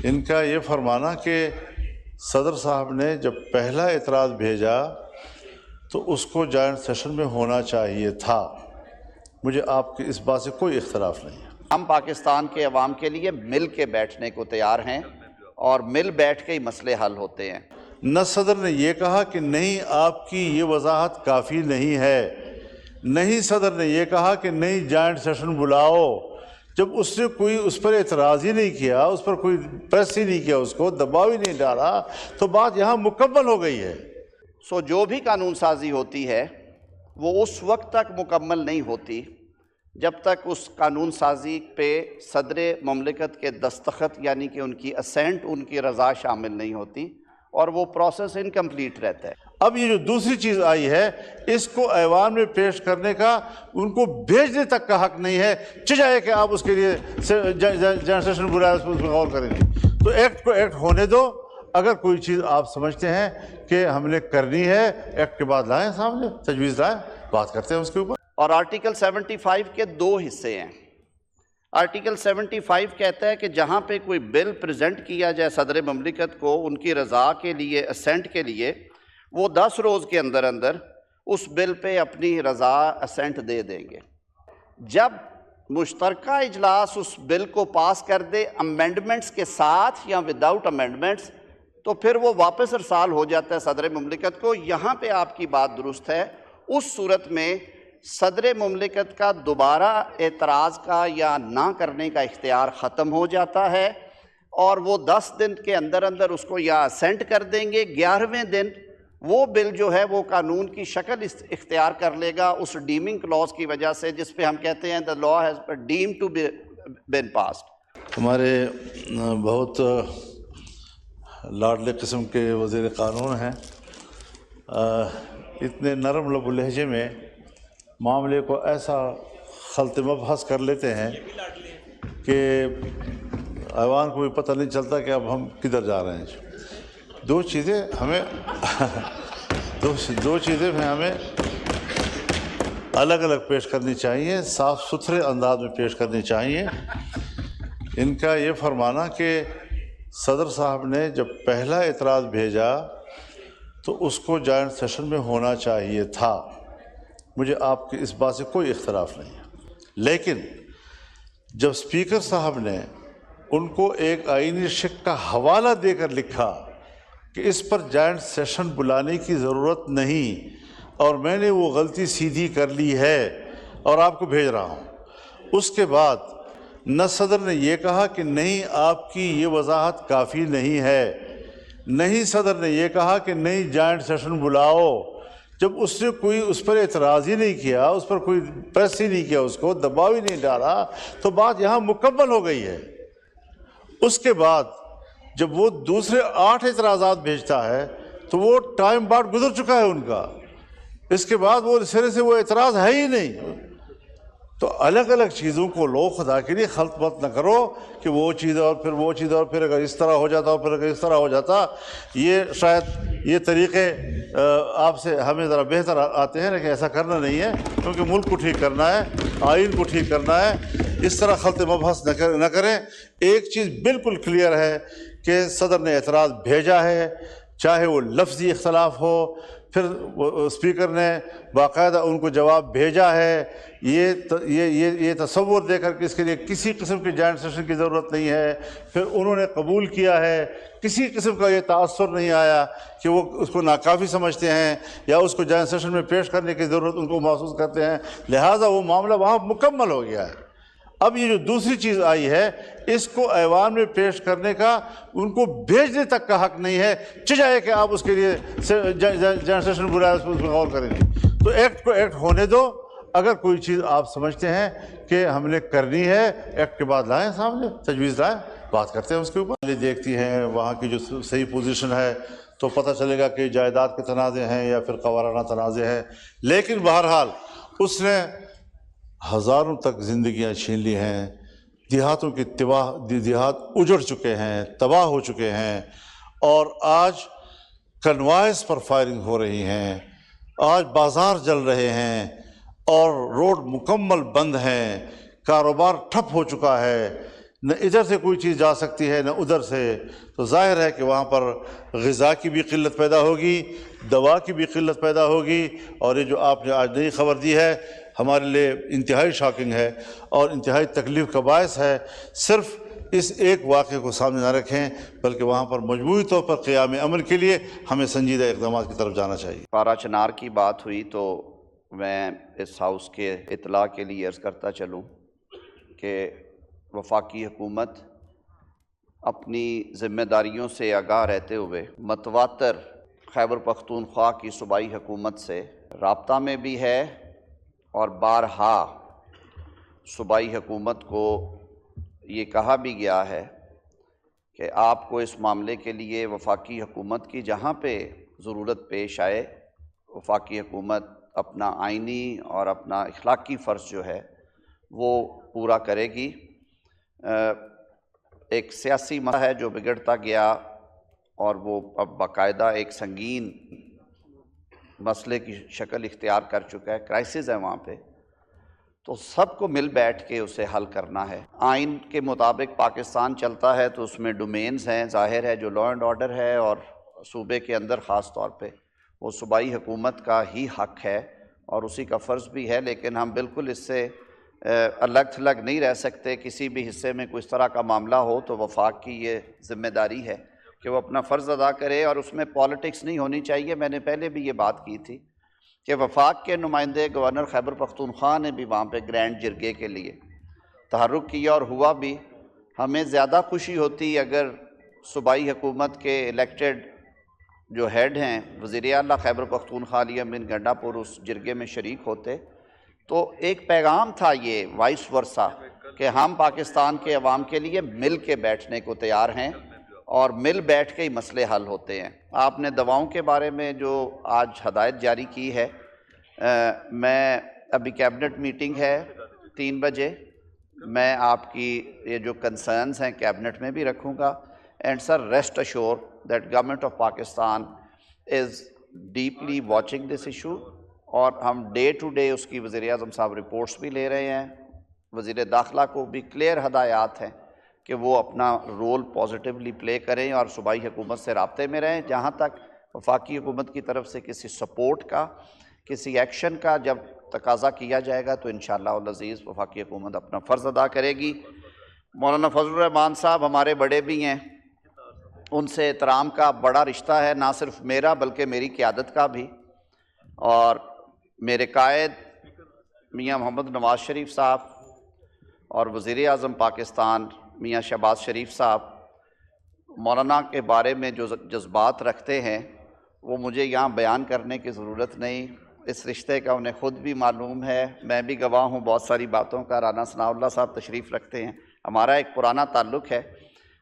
ان کا یہ فرمانا کہ صدر صاحب نے جب پہلا اعتراض بھیجا تو اس کو جوائنٹ سیشن میں ہونا چاہیے تھا. مجھے آپ کی اس بات سے کوئی اختلاف نہیں ہے. ہم پاکستان کے عوام کے لیے مل کے بیٹھنے کو تیار ہیں اور مل بیٹھ کے ہی مسئلے حل ہوتے ہیں. نہ صدر نے یہ کہا کہ نہیں آپ کی یہ وضاحت کافی نہیں ہے، نہیں صدر نے یہ کہا کہ نہیں جوائنٹ سیشن بلاؤ. جب اس نے کوئی اس پر اعتراض ہی نہیں کیا، اس پر کوئی پریس ہی نہیں کیا، اس کو دباؤ ہی نہیں ڈالا، تو بات یہاں مکمل ہو گئی ہے. جو بھی قانون سازی ہوتی ہے وہ اس وقت تک مکمل نہیں ہوتی جب تک اس قانون سازی پہ صدر مملکت کے دستخط یعنی کہ ان کی اسینٹ، ان کی رضا شامل نہیں ہوتی، اور وہ پروسیس انکمپلیٹ رہتا ہے. اب یہ جو دوسری چیز آئی ہے، اس کو ایوان میں پیش کرنے کا ان کو بھیجنے تک کا حق نہیں ہے. چاہے کہ آپ اس کے لیے جنرل سیشن بلایا، اس پر غور کریں گے. تو ایکٹ کو ایکٹ ہونے دو. اگر کوئی چیز آپ سمجھتے ہیں کہ ہم نے کرنی ہے، ایکٹ کے بعد لائیں سامنے، تجویز لائیں، بات کرتے ہیں اس کے اوپر. اور آرٹیکل 75 کے دو حصے ہیں. آرٹیکل 75 کہتا ہے کہ جہاں پہ کوئی بل پریزنٹ کیا جائے صدر مملکت کو ان کی رضا کے لیے، اسینٹ کے لیے، وہ 10 روز کے اندر اندر اس بل پہ اپنی رضا اسینٹ دے دیں گے. جب مشترکہ اجلاس اس بل کو پاس کر دے امینڈمنٹس کے ساتھ یا وداؤٹ امینڈمنٹس، تو پھر وہ واپس ارسال ہو جاتا ہے صدر مملکت کو. یہاں پہ آپ کی بات درست ہے. اس صورت میں صدر مملکت کا دوبارہ اعتراض کا یا نہ کرنے کا اختیار ختم ہو جاتا ہے، اور وہ 10 دن کے اندر اندر اس کو یا اسینٹ کر دیں گے. 11ویں دن وہ بل جو ہے وہ قانون کی شکل اختیار کر لے گا اس ڈیمنگ کلوز کی وجہ سے، جس پہ ہم کہتے ہیں the law has been deemed to be been passed. ہمارے بہت لاڈلے قسم کے وزیر قانون ہیں، اتنے نرم لب و لہجے میں معاملے کو ایسا خلط مبحث کر لیتے ہیں کہ ایوان کو بھی پتہ نہیں چلتا کہ اب ہم کدھر جا رہے ہیں. دو چیزیں ہمیں الگ الگ پیش کرنی چاہیے، صاف ستھرے انداز میں پیش کرنی چاہیے. ان کا یہ فرمانا کہ صدر صاحب نے جب پہلا اعتراض بھیجا تو اس کو جوائنٹ سیشن میں ہونا چاہیے تھا. مجھے آپ کی اس بات سے کوئی اختلاف نہیں ہے. لیکن جب اسپیکر صاحب نے ان کو ایک آئینی شک کا حوالہ دے کر لکھا کہ اس پر جوائنٹ سیشن بلانے کی ضرورت نہیں اور میں نے وہ غلطی سیدھی کر لی ہے اور آپ کو بھیج رہا ہوں، اس کے بعد نہ صدر نے یہ کہا کہ نہیں آپ کی یہ وضاحت کافی نہیں ہے، نہیں صدر نے یہ کہا کہ نہیں جوائنٹ سیشن بلاؤ. جب اس نے کوئی اس پر اعتراض ہی نہیں کیا، اس پر کوئی پریس ہی نہیں کیا، اس کو دباؤ ہی نہیں ڈالا، تو بات یہاں مکمل ہو گئی ہے. اس کے بعد جب وہ دوسرے 8 اعتراضات بھیجتا ہے تو وہ ٹائم بعد گزر چکا ہے ان کا. اس کے بعد وہ سرے سے وہ اعتراض ہے ہی نہیں. تو الگ الگ چیزوں کو لو خدا کے لیے خلط مت نہ کرو کہ وہ چیز اور پھر وہ چیز اور پھر اگر اس طرح ہو جاتا اور پھر اگر اس طرح ہو جاتا. یہ شاید یہ طریقے آپ سے ہمیں ذرا بہتر آتے ہیں، لیکن ایسا کرنا نہیں ہے، کیونکہ ملک کو ٹھیک کرنا ہے، آئین کو ٹھیک کرنا ہے. اس طرح خلط مبحث نہ کریں. ایک چیز بالکل کلیئر ہے کہ صدر نے اعتراض بھیجا ہے، چاہے وہ لفظی اختلاف ہو، پھر اسپیکر نے باقاعدہ ان کو جواب بھیجا ہے. یہ تصور دے کر کہ اس کے لیے کسی قسم کے جوائنٹ سیشن کی ضرورت نہیں ہے، پھر انہوں نے قبول کیا ہے. کسی قسم کا یہ تاثر نہیں آیا کہ وہ اس کو ناکافی سمجھتے ہیں یا اس کو جوائنٹ سیشن میں پیش کرنے کی ضرورت ان کو محسوس کرتے ہیں. لہٰذا وہ معاملہ وہاں مکمل ہو گیا ہے. اب یہ جو دوسری چیز آئی ہے، اس کو ایوان میں پیش کرنے کا ان کو بھیجنے تک کا حق نہیں ہے. چاہے کہ آپ اس کے لیے جنرل سیشن بلایا، اس پر غور کریں گے. تو ایکٹ کو ایکٹ ہونے دو. اگر کوئی چیز آپ سمجھتے ہیں کہ ہم نے کرنی ہے، ایکٹ کے بعد لائیں سامنے، تجویز لائیں، بات کرتے ہیں اس کے اوپر. دیکھتی ہیں وہاں کی جو صحیح پوزیشن ہے تو پتہ چلے گا کہ جائیداد کے تنازع ہیں یا پھر قوارانہ تنازع ہیں. لیکن بہرحال اس نے ہزاروں تک زندگیاں چھین لی ہیں، دیہاتوں کی دیہات اجڑ چکے ہیں، تباہ ہو چکے ہیں، اور آج کنوائز پر فائرنگ ہو رہی ہیں، آج بازار جل رہے ہیں اور روڈ مکمل بند ہیں، کاروبار ٹھپ ہو چکا ہے. نہ ادھر سے کوئی چیز جا سکتی ہے نہ ادھر سے، تو ظاہر ہے کہ وہاں پر غذا کی بھی قلت پیدا ہوگی، دوا کی بھی قلت پیدا ہوگی، اور یہ جو آپ نے آج نئی خبر دی ہے ہمارے لیے انتہائی شاکنگ ہے اور انتہائی تکلیف کا باعث ہے۔ صرف اس ایک واقعے کو سامنے نہ رکھیں بلکہ وہاں پر مجموعی طور پر قیام امن کے لیے ہمیں سنجیدہ اقدامات کی طرف جانا چاہیے۔ پارا چنار کی بات ہوئی تو میں اس ہاؤس کے اطلاع کے لیے عرض کرتا چلوں کہ وفاقی حکومت اپنی ذمہ داریوں سے آگاہ رہتے ہوئے متواتر خیبر پختونخوا کی صوبائی حکومت سے رابطہ میں بھی ہے، اور بارہا صوبائی حکومت کو یہ کہا بھی گیا ہے کہ آپ کو اس معاملے کے لیے وفاقی حکومت کی جہاں پہ ضرورت پیش آئے، وفاقی حکومت اپنا آئینی اور اپنا اخلاقی فرض جو ہے وہ پورا کرے گی۔ ایک سیاسی مسئلہ ہے جو بگڑتا گیا اور وہ اب باقاعدہ ایک سنگین مسئلے کی شکل اختیار کر چکا ہے، کرائسس ہے وہاں پہ، تو سب کو مل بیٹھ کے اسے حل کرنا ہے۔ آئین کے مطابق پاکستان چلتا ہے تو اس میں ڈومینز ہیں، ظاہر ہے جو لا اینڈ آرڈر ہے، اور صوبے کے اندر خاص طور پہ وہ صوبائی حکومت کا ہی حق ہے اور اسی کا فرض بھی ہے، لیکن ہم بالکل اس سے الگ تھلگ نہیں رہ سکتے۔ کسی بھی حصے میں کوئی اس طرح کا معاملہ ہو تو وفاق کی یہ ذمہ داری ہے کہ وہ اپنا فرض ادا کرے، اور اس میں پالیٹکس نہیں ہونی چاہیے۔ میں نے پہلے بھی یہ بات کی تھی کہ وفاق کے نمائندے گورنر خیبر پختونخوا نے بھی وہاں پہ گرینڈ جرگے کے لیے تحرک کیا اور ہوا بھی۔ ہمیں زیادہ خوشی ہوتی اگر صوبائی حکومت کے الیکٹڈ جو ہیڈ ہیں وزیر اعلیٰ خیبر پختونخوا علی امین گنڈا پور اس جرگے میں شریک ہوتے، تو ایک پیغام تھا یہ وائس ورثہ کہ ہم پاکستان کے عوام کے لیے مل کے بیٹھنے کو تیار ہیں اور مل بیٹھ کے ہی مسئلے حل ہوتے ہیں۔ آپ نے دواؤں کے بارے میں جو آج ہدایت جاری کی ہے، میں ابھی کیبنٹ میٹنگ ہے 3 بجے، میں آپ کی یہ جو کنسرنز ہیں کیبنٹ میں بھی رکھوں گا، and sir rest assure that government of Pakistan is deeply watching this issue, اور ہم ڈے ٹو ڈے اس کی وزیر اعظم صاحب رپورٹس بھی لے رہے ہیں۔ وزیر داخلہ کو بھی کلیئر ہدایات ہیں کہ وہ اپنا رول پازیٹیولی پلے کریں اور صوبائی حکومت سے رابطے میں رہیں۔ جہاں تک وفاقی حکومت کی طرف سے کسی سپورٹ کا، کسی ایکشن کا جب تقاضا کیا جائے گا تو انشاءاللہ العزیز وفاقی حکومت اپنا فرض ادا کرے گی۔ مولانا فضل الرحمان صاحب ہمارے بڑے بھی ہیں، ان سے احترام کا بڑا رشتہ ہے، نہ صرف میرا بلکہ میری قیادت کا بھی، اور میرے قائد میاں محمد نواز شریف صاحب اور وزیر اعظم پاکستان میاں شہباز شریف صاحب مولانا کے بارے میں جو جذبات رکھتے ہیں وہ مجھے یہاں بیان کرنے کی ضرورت نہیں، اس رشتے کا انہیں خود بھی معلوم ہے، میں بھی گواہ ہوں بہت ساری باتوں کا۔ رانا ثناء اللہ صاحب تشریف رکھتے ہیں، ہمارا ایک پرانا تعلق ہے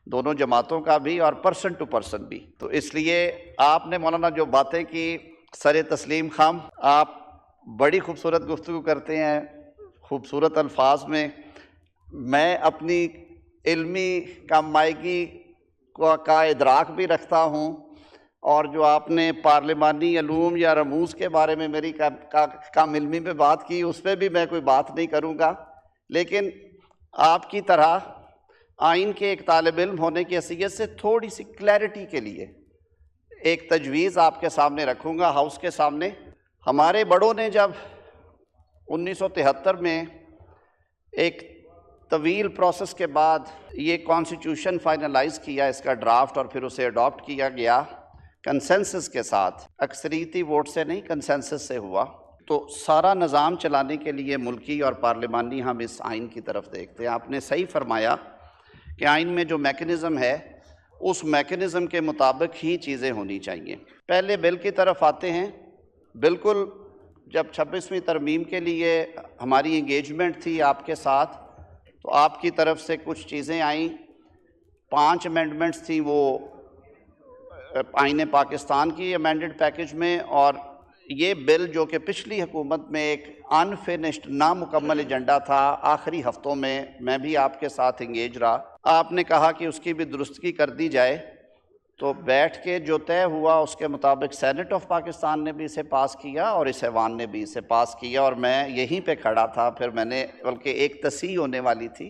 دونوں جماعتوں کا بھی اور پرسن ٹو پرسن بھی، تو اس لیے آپ نے مولانا جو باتیں کی سر تسلیم خام، آپ بڑی خوبصورت گفتگو کرتے ہیں، خوبصورت الفاظ میں۔ میں اپنی علمی کم مائگی کا ادراک بھی رکھتا ہوں، اور جو آپ نے پارلیمانی علوم یا رموز کے بارے میں میری کم علمی پہ بات کی، اس پہ بھی میں کوئی بات نہیں کروں گا، لیکن آپ کی طرح آئین کے ایک طالب علم ہونے کی حیثیت سے تھوڑی سی کلیئرٹی کے لیے ایک تجویز آپ کے سامنے رکھوں گا، ہاؤس کے سامنے۔ ہمارے بڑوں نے جب 1973 میں ایک طویل پروسیس کے بعد یہ کانسٹیٹیوشن فائنلائز کیا، اس کا ڈرافٹ، اور پھر اسے اڈاپٹ کیا گیا کنسنسس کے ساتھ، اکثریتی ووٹ سے نہیں کنسنسس سے ہوا، تو سارا نظام چلانے کے لیے ملکی اور پارلیمانی ہم اس آئین کی طرف دیکھتے ہیں۔ آپ نے صحیح فرمایا کہ آئین میں جو میکنزم ہے اس میکنزم کے مطابق ہی چیزیں ہونی چاہیے۔ پہلے بل کی طرف آتے ہیں، بالکل جب 26ویں ترمیم کے لیے ہماری انگیجمنٹ تھی آپ کے ساتھ، تو آپ کی طرف سے کچھ چیزیں آئیں، 5 امینڈمنٹس تھیں وہ آئین پاکستان کی امینڈڈ پیکج میں، اور یہ بل جو کہ پچھلی حکومت میں ایک انفینشڈ نامکمل ایجنڈا تھا، آخری ہفتوں میں میں بھی آپ کے ساتھ انگیج رہا، آپ نے کہا کہ اس کی بھی درستگی کر دی جائے، تو بیٹھ کے جو طے ہوا اس کے مطابق سینٹ آف پاکستان نے بھی اسے پاس کیا اور اس ایوان نے بھی اسے پاس کیا، اور میں یہیں پہ کھڑا تھا، پھر میں نے بلکہ ایک تصحیح ہونے والی تھی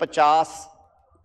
50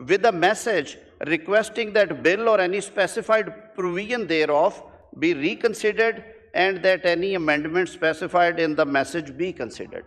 with a message requesting that bill or any specified provision thereof be reconsidered and that any amendment specified in the message be considered।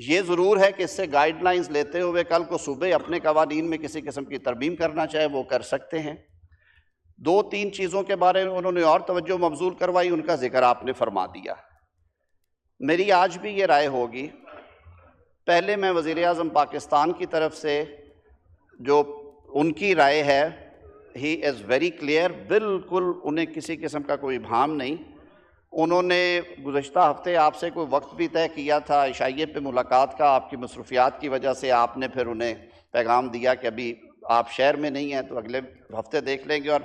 یہ ضرور ہے کہ اس سے گائیڈ لائنز لیتے ہوئے کل کو صوبے اپنے قوانین میں کسی قسم کی ترمیم کرنا چاہے وہ کر سکتے ہیں۔ 2-3 چیزوں کے بارے میں انہوں نے اور توجہ مبذول کروائی، ان کا ذکر آپ نے فرما دیا۔ میری آج بھی یہ رائے ہوگی، پہلے میں وزیر اعظم پاکستان کی طرف سے جو ان کی رائے ہے، ہی از ویری کلیئر، بالکل انہیں کسی قسم کا کوئی ابہام نہیں۔ انہوں نے گزشتہ ہفتے آپ سے کوئی وقت بھی طے کیا تھا عشائیے پہ ملاقات کا، آپ کی مصروفیات کی وجہ سے آپ نے پھر انہیں پیغام دیا کہ ابھی آپ شہر میں نہیں ہیں تو اگلے ہفتے دیکھ لیں گے، اور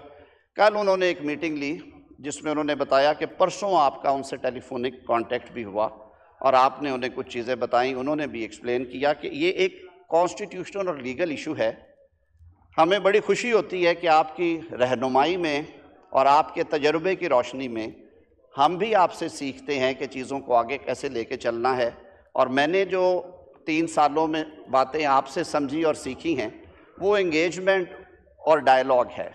کل انہوں نے ایک میٹنگ لی جس میں انہوں نے بتایا کہ پرسوں آپ کا ان سے ٹیلی فونک کانٹیکٹ بھی ہوا اور آپ نے انہیں کچھ چیزیں بتائیں، انہوں نے بھی ایکسپلین کیا کہ یہ ایک کانسٹیٹیوشنل اور لیگل ایشو ہے۔ ہمیں بڑی خوشی ہوتی ہے کہ آپ کی رہنمائی میں اور آپ کے تجربے کی روشنی میں ہم بھی آپ سے سیکھتے ہیں کہ چیزوں کو آگے کیسے لے کے چلنا ہے، اور میں نے جو 3 سالوں میں باتیں آپ سے سمجھی اور سیکھی ہیں وہ انگیجمنٹ اور ڈائلاگ ہے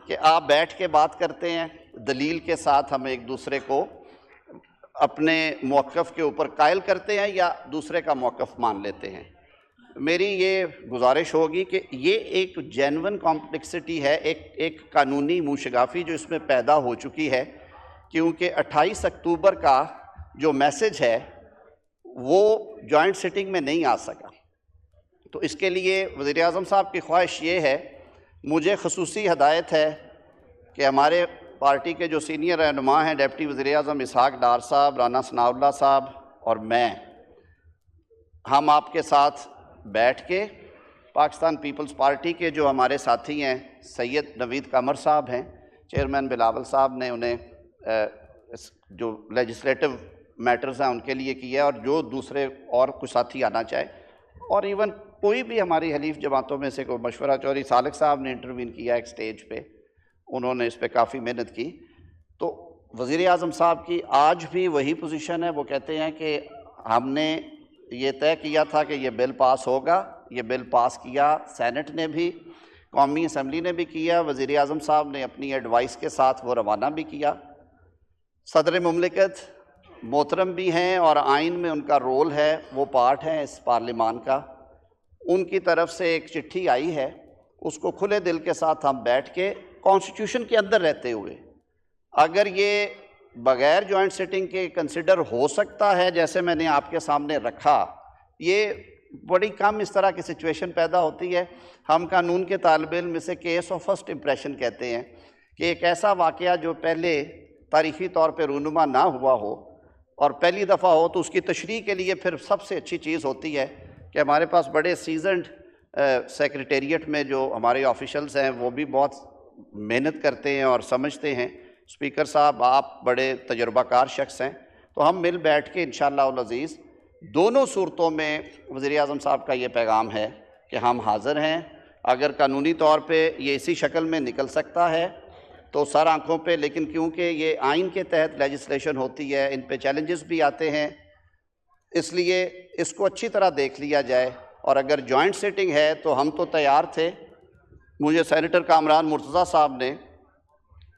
کہ آپ بیٹھ کے بات کرتے ہیں، دلیل کے ساتھ ہم ایک دوسرے کو اپنے موقف کے اوپر قائل کرتے ہیں یا دوسرے کا موقف مان لیتے ہیں۔ میری یہ گزارش ہوگی کہ یہ ایک جینون کمپلیکسٹی ہے، ایک قانونی موشگافی جو اس میں پیدا ہو چکی ہے، کیونکہ 28 اکتوبر کا جو میسج ہے وہ جوائنٹ سٹنگ میں نہیں آ سکا۔ تو اس کے لیے وزیر اعظم صاحب کی خواہش یہ ہے، مجھے خصوصی ہدایت ہے کہ ہمارے پارٹی کے جو سینئر رہنما ہیں، ڈپٹی وزیر اعظم اسحاق ڈار صاحب، رانا ثناء اللہ صاحب اور میں، ہم آپ کے ساتھ بیٹھ کے پاکستان پیپلز پارٹی کے جو ہمارے ساتھی ہیں، سید نوید قمر صاحب ہیں، چیئرمین بلاول صاحب نے انہیں جو لیجسلیٹو میٹرز ہیں ان کے لیے کیا ہے، اور جو دوسرے اور کچھ ساتھی آنا چاہے، اور ایون کوئی بھی ہماری حلیف جماعتوں میں سے کوئی مشورہ، چوہدری سالک صاحب نے انٹروین کیا ایک سٹیج پہ، انہوں نے اس پہ کافی محنت کی۔ تو وزیر اعظم صاحب کی آج بھی وہی پوزیشن ہے، وہ کہتے ہیں کہ ہم نے یہ طے کیا تھا کہ یہ بل پاس ہوگا، یہ بل پاس کیا سینٹ نے بھی، قومی اسمبلی نے بھی کیا، وزیر اعظم صاحب نے اپنی ایڈوائس کے ساتھ وہ روانہ بھی کیا۔ صدر مملکت محترم بھی ہیں اور آئین میں ان کا رول ہے، وہ پارٹ ہیں اس پارلیمان کا، ان کی طرف سے ایک چٹھی آئی ہے، اس کو کھلے دل کے ساتھ ہم بیٹھ کے کانسٹیٹیوشن کے اندر رہتے ہوئے، اگر یہ بغیر جوائنٹ سٹنگ کے کنسیڈر ہو سکتا ہے جیسے میں نے آپ کے سامنے رکھا، یہ بڑی کم اس طرح کی سچویشن پیدا ہوتی ہے۔ ہم قانون کے طالب علم اسے کیس آف فرسٹ امپریشن کہتے ہیں کہ ایک ایسا واقعہ جو پہلے تاریخی طور پہ رونما نہ ہوا ہو اور پہلی دفعہ ہو، تو اس کی تشریح کے لیے پھر سب سے اچھی چیز ہوتی ہے کہ ہمارے پاس بڑے سیزنڈ سیکریٹریٹ میں جو ہمارے آفیشلز ہیں وہ بھی بہت محنت کرتے ہیں اور سمجھتے ہیں۔ اسپیکر صاحب آپ بڑے تجربہ کار شخص ہیں، تو ہم مل بیٹھ کے انشاءاللہ العزیز دونوں صورتوں میں وزیر اعظم صاحب کا یہ پیغام ہے کہ ہم حاضر ہیں۔ اگر قانونی طور پہ یہ اسی شکل میں نکل سکتا ہے تو سر آنکھوں پہ، لیکن کیونکہ یہ آئین کے تحت لیجسلیشن ہوتی ہے، ان پہ چیلنجز بھی آتے ہیں، اس لیے اس کو اچھی طرح دیکھ لیا جائے۔ اور اگر جوائنٹ سیٹنگ ہے تو ہم تو تیار تھے۔ مجھے سینیٹر کامران مرتضیٰ صاحب نے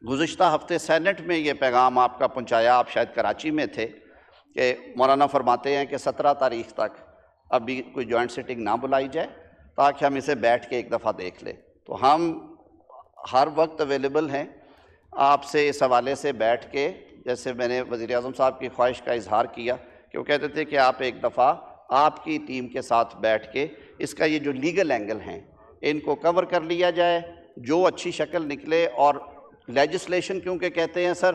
گزشتہ ہفتے سینٹ میں یہ پیغام آپ کا پہنچایا، آپ شاید کراچی میں تھے، کہ مولانا فرماتے ہیں کہ 17 تاریخ تک ابھی کوئی جوائنٹ سیٹنگ نہ بلائی جائے تاکہ ہم اسے بیٹھ کے ایک دفعہ دیکھ لیں۔ تو ہم ہر وقت اویلیبل ہیں آپ سے اس حوالے سے بیٹھ کے، جیسے میں نے وزیر اعظم صاحب کی خواہش کا اظہار کیا کہ وہ کہتے تھے کہ آپ ایک دفعہ آپ کی ٹیم کے ساتھ بیٹھ کے اس کا یہ جو لیگل اینگل ہیں ان کو کور کر لیا جائے، جو اچھی شکل نکلے۔ اور لیجسلیشن کیونکہ کہتے ہیں سر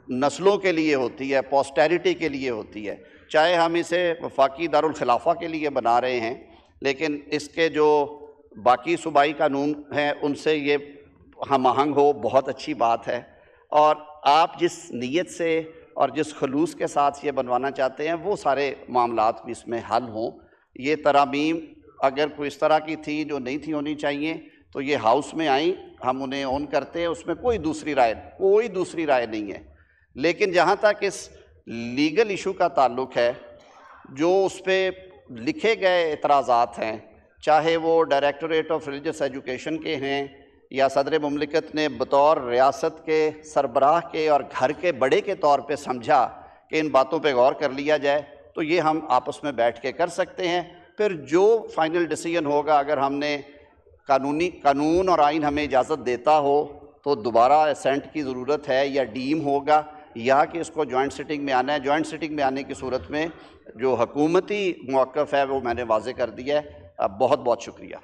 نسلوں کے لیے ہوتی ہے، پوسٹیریٹی کے لیے ہوتی ہے، چاہے ہم اسے وفاقی دارالخلافہ کے لیے بنا رہے ہیں، لیکن اس کے جو باقی صوبائی قانون ہیں ان سے یہ ہم آہنگ ہو، بہت اچھی بات ہے۔ اور آپ جس نیت سے اور جس خلوص کے ساتھ یہ بنوانا چاہتے ہیں وہ سارے معاملات بھی اس میں حل ہوں۔ یہ ترامیم اگر کوئی اس طرح کی تھی جو نہیں تھی ہونی چاہیے تو یہ ہاؤس میں آئیں، ہم انہیں اون کرتے ہیں، اس میں کوئی دوسری رائے نہیں ہے۔ لیکن جہاں تک اس لیگل ایشو کا تعلق ہے، جو اس پہ لکھے گئے اعتراضات ہیں، چاہے وہ ڈائریکٹوریٹ آف ریلیجس ایجوکیشن کے ہیں یا صدر مملکت نے بطور ریاست کے سربراہ کے اور گھر کے بڑے کے طور پہ سمجھا کہ ان باتوں پہ غور کر لیا جائے، تو یہ ہم آپس میں بیٹھ کے کر سکتے ہیں. پھر جو فائنل ڈیسیجن ہوگا، اگر ہم نے قانون اور آئین ہمیں اجازت دیتا ہو تو دوبارہ اسینٹ کی ضرورت ہے یا ڈیم ہوگا، یا کہ اس کو جوائنٹ سٹنگ میں آنا ہے. جوائنٹ سٹنگ میں آنے کی صورت میں جو حکومتی موقف ہے وہ میں نے واضح کر دیا ہے. بہت بہت شکریہ.